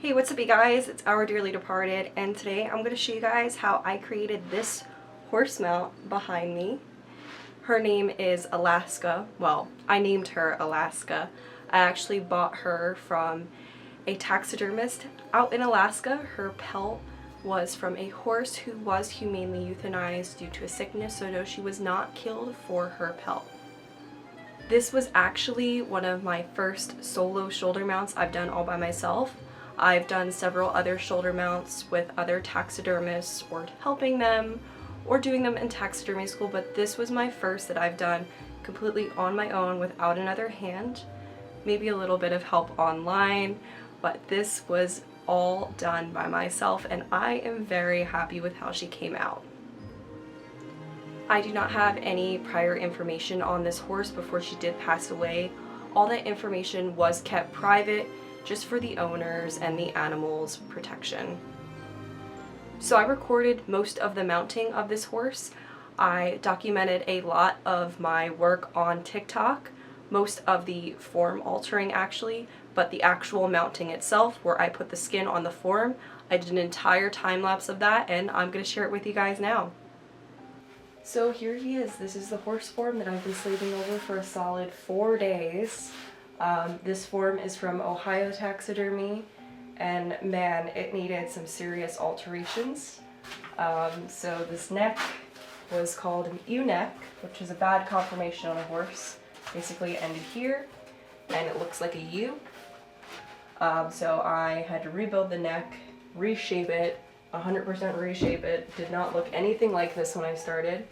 Hey, what's up you guys? It's Our Dearly Departed, and today I'm going to show you guys how I created this horse mount behind me. Her name is Alaska. Well, I named her Alaska. I actually bought her from a taxidermist out in Alaska. Her pelt was from a horse who was humanely euthanized due to a sickness, so no, she was not killed for her pelt. This was actually one of my first solo shoulder mounts I've done all by myself. I've done several other shoulder mounts with other taxidermists or helping them or doing them in taxidermy school, but this was my first that I've done completely on my own without another hand. Maybe a little bit of help online, but this was all done by myself and I am very happy with how she came out. I do not have any prior information on this horse before she did pass away. All that information was kept private just for the owners and the animals' protection. So I recorded most of the mounting of this horse. I documented a lot of my work on TikTok, most of the form altering actually, but the actual mounting itself, where I put the skin on the form, I did an entire time lapse of that and I'm going to share it with you guys now. So here he is. This is the horse form that I've been slaving over for a solid 4 days. This form is from Ohio Taxidermy, and man, it needed some serious alterations. So this neck was called an U-neck, which is a bad conformation on a horse. Basically it ended here, and it looks like a U. So I had to rebuild the neck, reshape it, 100% reshape it. Did not look anything like this when I started.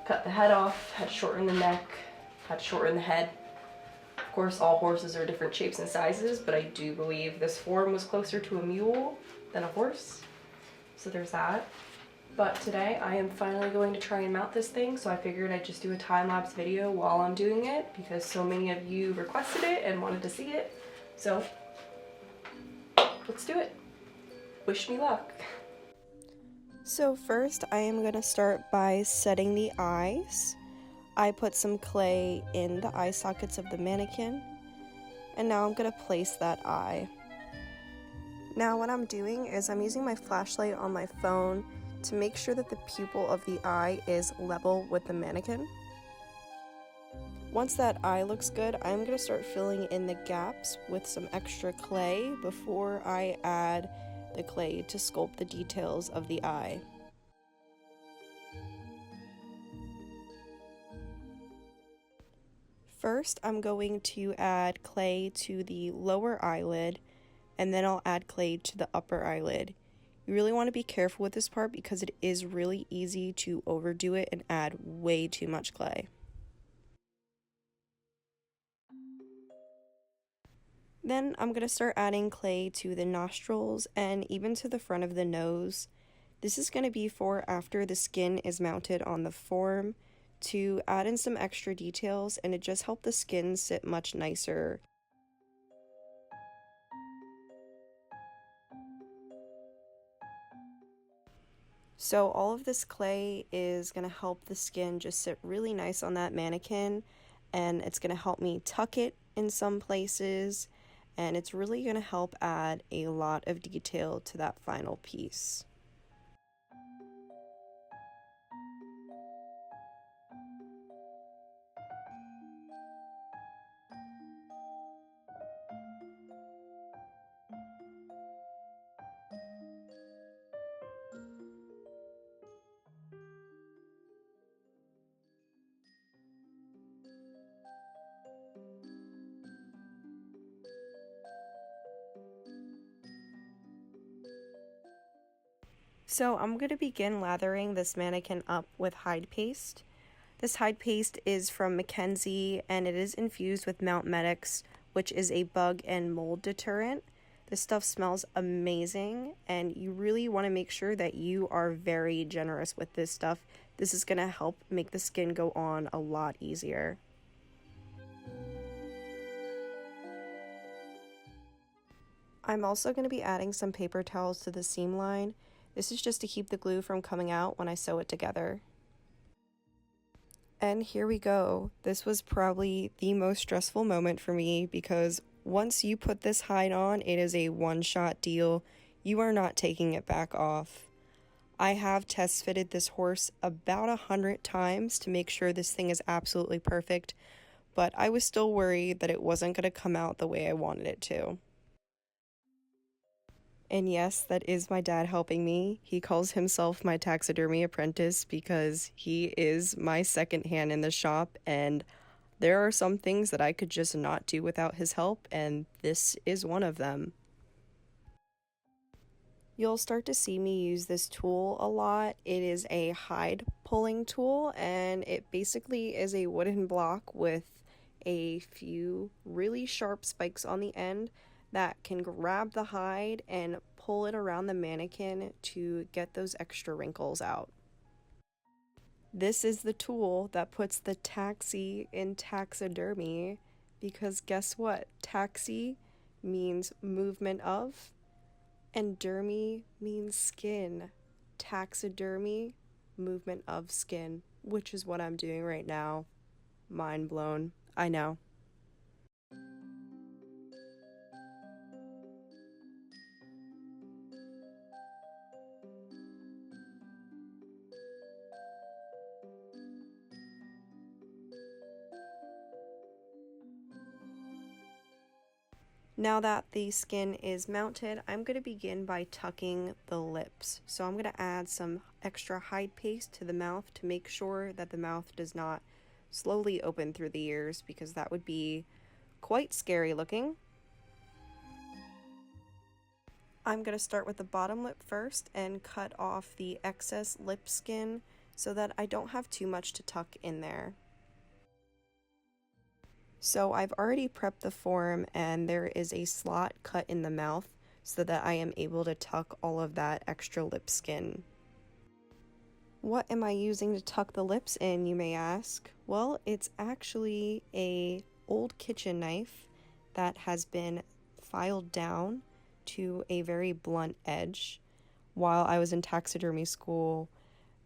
Cut the head off, had to shorten the neck, had to shorten the head. Of course, all horses are different shapes and sizes, but I do believe this form was closer to a mule than a horse. So there's that. But today I am finally going to try and mount this thing, so I figured I'd just do a time-lapse video while I'm doing it because so many of you requested it and wanted to see it. So let's do it. Wish me luck. So first I am going to start by setting the eyes. I put some clay in the eye sockets of the mannequin, and now I'm going to place that eye. Now what I'm doing is I'm using my flashlight on my phone to make sure that the pupil of the eye is level with the mannequin. Once that eye looks good, I'm going to start filling in the gaps with some extra clay before I add the clay to sculpt the details of the eye. First, I'm going to add clay to the lower eyelid, and then I'll add clay to the upper eyelid. You really want to be careful with this part because it is really easy to overdo it and add way too much clay. Then I'm going to start adding clay to the nostrils and even to the front of the nose. This is going to be for after the skin is mounted on the form, to add in some extra details, and it just helped the skin sit much nicer. So all of this clay is going to help the skin just sit really nice on that mannequin, and it's going to help me tuck it in some places, and it's really going to help add a lot of detail to that final piece. So I'm going to begin lathering this mannequin up with hide paste. This hide paste is from Mackenzie and it is infused with Mount Medix, which is a bug and mold deterrent. This stuff smells amazing and you really want to make sure that you are very generous with this stuff. This is going to help make the skin go on a lot easier. I'm also going to be adding some paper towels to the seam line. This is just to keep the glue from coming out when I sew it together. And here we go. This was probably the most stressful moment for me because Once you put this hide on, it is a one-shot deal. You are not taking it back off. I have test fitted this horse about 100 times to make sure this thing is absolutely perfect, but I was still worried that it wasn't going to come out the way I wanted it to. And yes, that is my dad helping me. He calls himself my taxidermy apprentice because he is my second hand in the shop, and there are some things that I could just not do without his help, and this is one of them. You'll start to see me use this tool a lot. It is a hide pulling tool, and it basically is a wooden block with a few really sharp spikes on the end that can grab the hide and pull it around the mannequin to get those extra wrinkles out. This is the tool that puts the taxi in taxidermy, because guess what? Taxi means movement of, and dermy means skin. Taxidermy, movement of skin, which is what I'm doing right now. Mind blown. I know. Now that the skin is mounted, I'm going to begin by tucking the lips. So I'm going to add some extra hide paste to the mouth to make sure that the mouth does not slowly open through the ears, because that would be quite scary looking. I'm going to start with the bottom lip first and cut off the excess lip skin so that I don't have too much to tuck in there. So I've already prepped the form, and there is a slot cut in the mouth so that I am able to tuck all of that extra lip skin. What am I using to tuck the lips in, you may ask? Well, it's actually a old kitchen knife that has been filed down to a very blunt edge. While I was in taxidermy school,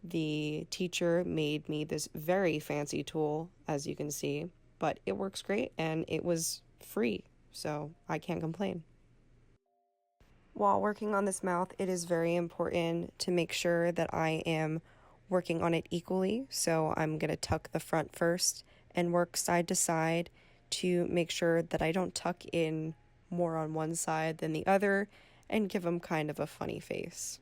the teacher made me this very fancy tool, as you can see, but it works great and it was free, so I can't complain. While working on this mouth, it is very important to make sure that I am working on it equally, so I'm going to tuck the front first and work side to side to make sure that I don't tuck in more on one side than the other and give them kind of a funny face.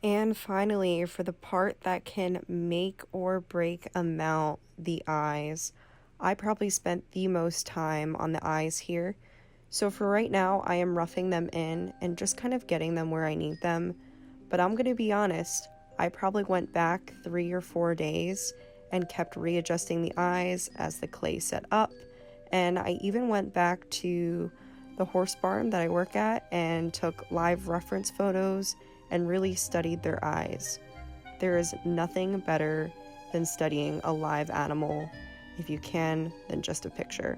And finally, for the part that can make or break a mount, the eyes. I probably spent the most time on the eyes here. So for right now, I am roughing them in and just kind of getting them where I need them. But I'm going to be honest, I probably went back 3 or 4 days and kept readjusting the eyes as the clay set up. And I even went back to the horse barn that I work at and took live reference photos and really studied their eyes. There is nothing better than studying a live animal, if you can, than just a picture.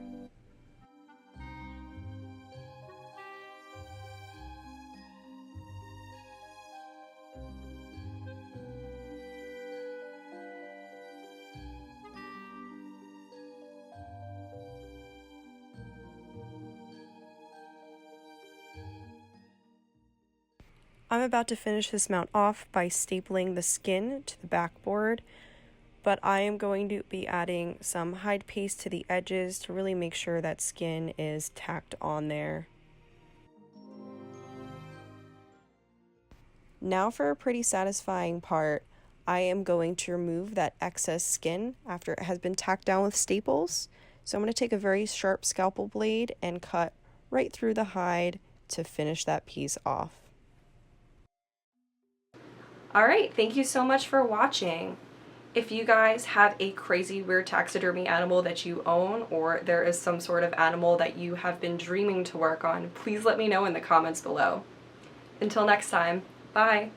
I'm about to finish this mount off by stapling the skin to the backboard, but I am going to be adding some hide paste to the edges to really make sure that skin is tacked on there. Now for a pretty satisfying part, I am going to remove that excess skin after it has been tacked down with staples. So I'm going to take a very sharp scalpel blade and cut right through the hide to finish that piece off. Alright, thank you so much for watching. If you guys have a crazy weird taxidermy animal that you own, or there is some sort of animal that you have been dreaming to work on, please let me know in the comments below. Until next time, bye!